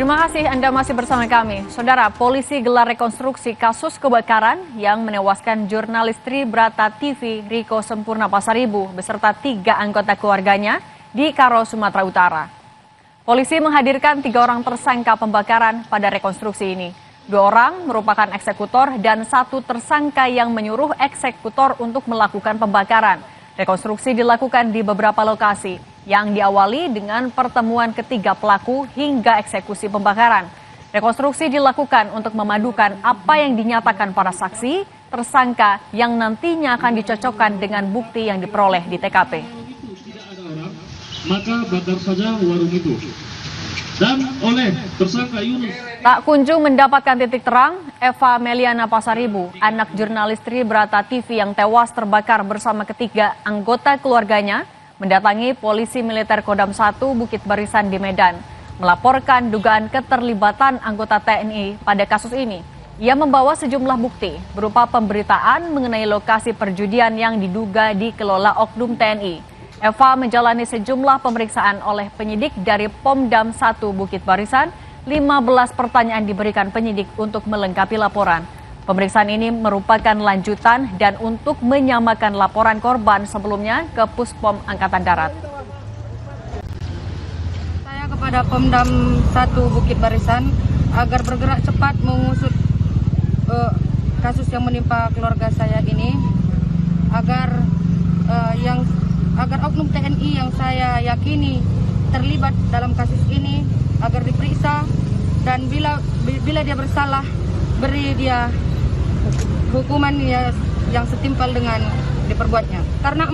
Terima kasih Anda masih bersama kami. Saudara, polisi gelar rekonstruksi kasus kebakaran yang menewaskan jurnalis Tribrata TV Riko Sempurna Pasaribu beserta 3 anggota keluarganya di Karo, Sumatera Utara. Polisi menghadirkan 3 orang tersangka pembakaran pada rekonstruksi ini. 2 orang merupakan eksekutor dan 1 tersangka yang menyuruh eksekutor untuk melakukan pembakaran. Rekonstruksi dilakukan di beberapa lokasi yang diawali dengan pertemuan ketiga pelaku hingga eksekusi pembakaran. Rekonstruksi dilakukan untuk memadukan apa yang dinyatakan para saksi, tersangka yang nantinya akan dicocokkan dengan bukti yang diperoleh di TKP. Maka bakar saja warung itu. Dan oleh tersangka Yunus. Tak kunjung mendapatkan titik terang, Eva Meliana Pasaribu, anak jurnalis Tribrata TV yang tewas terbakar bersama ketiga anggota keluarganya, mendatangi polisi militer Kodam 1 Bukit Barisan di Medan, melaporkan dugaan keterlibatan anggota TNI pada kasus ini. Ia membawa sejumlah bukti berupa pemberitaan mengenai lokasi perjudian yang diduga dikelola oknum TNI. Eva menjalani sejumlah pemeriksaan oleh penyidik dari Pomdam 1 Bukit Barisan. 15 pertanyaan diberikan penyidik untuk melengkapi laporan. Pemeriksaan ini merupakan lanjutan dan untuk menyamakan laporan korban sebelumnya ke Puspom Angkatan Darat. Saya kepada Pomdam 1 Bukit Barisan agar bergerak cepat mengusut kasus yang menimpa keluarga saya ini, agar oknum TNI yang saya yakini terlibat dalam kasus ini agar diperiksa, dan bila dia bersalah beri dia hukuman yang setimpal dengan diperbuatnya. Karena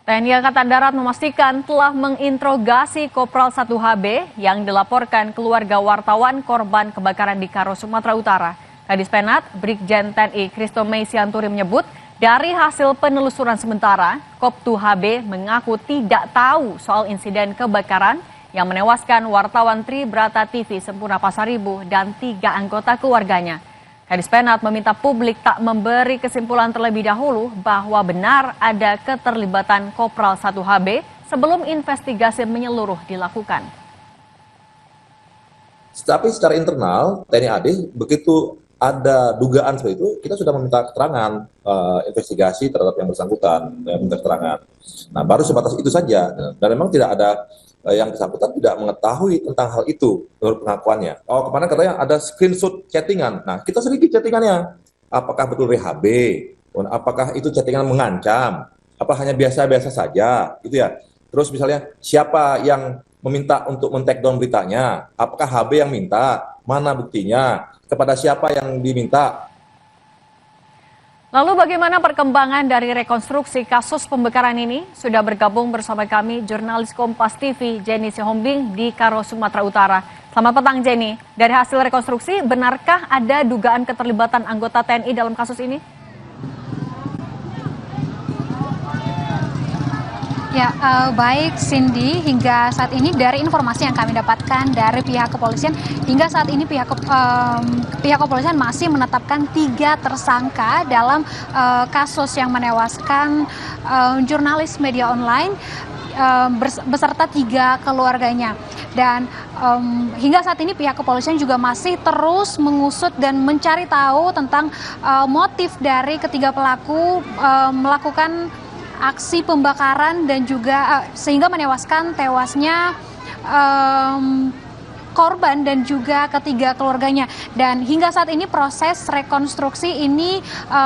TNI Angkatan Darat memastikan telah menginterogasi Kopral 1 HB yang dilaporkan keluarga wartawan korban kebakaran di Karo, Sumatera Utara. Kadis Penat, Brigjen TNI Christo Mei Sianturi menyebut, dari hasil penelusuran sementara, Kop2 HB mengaku tidak tahu soal insiden kebakaran yang menewaskan wartawan Tribrata TV Sempurna Pasaribu dan 3 anggota keluarganya. Kadis Penat meminta publik tak memberi kesimpulan terlebih dahulu bahwa benar ada keterlibatan Kopral 1 HB sebelum investigasi menyeluruh dilakukan. Tapi secara internal TNI AD begitu ada dugaan seperti itu, kita sudah meminta keterangan investigasi terhadap yang bersangkutan, minta keterangan. Nah, baru sebatas itu saja. Dan memang tidak ada yang bersangkutan tidak mengetahui tentang hal itu menurut pengakuannya. Oh, kemarin katanya ada screenshot chattingan. Nah, kita selidiki chattingannya. Apakah betul RHB? Apakah itu chattingan mengancam? Apa hanya biasa-biasa saja? Gitu ya. Terus misalnya siapa yang meminta untuk men-take down beritanya? Apakah HB yang minta? Mana buktinya? Kepada siapa yang diminta? Lalu bagaimana perkembangan dari rekonstruksi kasus pembakaran ini? Sudah bergabung bersama kami jurnalis Kompas TV Jenny Sihombing di Karo, Sumatera Utara. Selamat petang Jenny. Dari hasil rekonstruksi, benarkah ada dugaan keterlibatan anggota TNI dalam kasus ini? Ya, baik Cindy, hingga saat ini dari informasi yang kami dapatkan dari pihak kepolisian, hingga saat ini pihak kepolisian masih menetapkan 3 tersangka dalam kasus yang menewaskan jurnalis media online beserta 3 keluarganya. Dan hingga saat ini pihak kepolisian juga masih terus mengusut dan mencari tahu tentang motif dari ketiga pelaku melakukan aksi pembakaran dan juga sehingga tewasnya korban dan juga ketiga keluarganya. Dan hingga saat ini proses rekonstruksi ini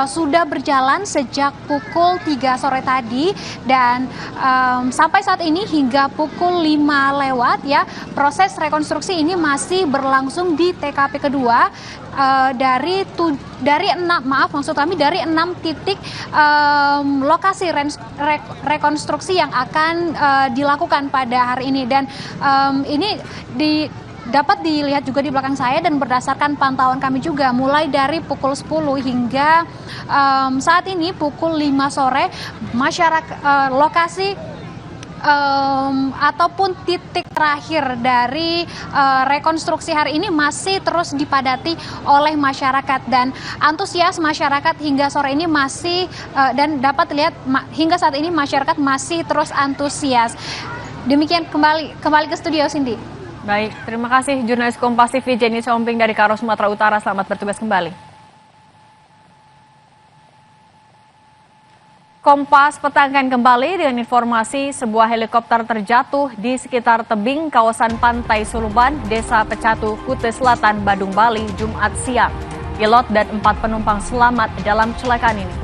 sudah berjalan sejak pukul 3 sore tadi, dan sampai saat ini hingga pukul 5 lewat ya, proses rekonstruksi ini masih berlangsung di TKP kedua dari 6 titik lokasi rekonstruksi yang akan dilakukan pada hari ini. Dan ini dapat dilihat juga di belakang saya, dan berdasarkan pantauan kami juga mulai dari pukul 10 hingga saat ini pukul 5 sore, masyarakat lokasi ataupun titik terakhir dari rekonstruksi hari ini masih terus dipadati oleh masyarakat, dan antusias masyarakat hingga sore ini masih dan dapat dilihat hingga saat ini masyarakat masih terus antusias. Demikian kembali ke studio Cindy. Baik, terima kasih jurnalis Kompas TV Jenny Somping dari Karo, Sumatera Utara. Selamat bertugas kembali. Kompas petangkan kembali dengan informasi sebuah helikopter terjatuh di sekitar tebing kawasan Pantai Suluban, Desa Pecatu, Kute Selatan, Badung, Bali, Jumat siang. Pilot dan 4 penumpang selamat dalam kecelakaan ini.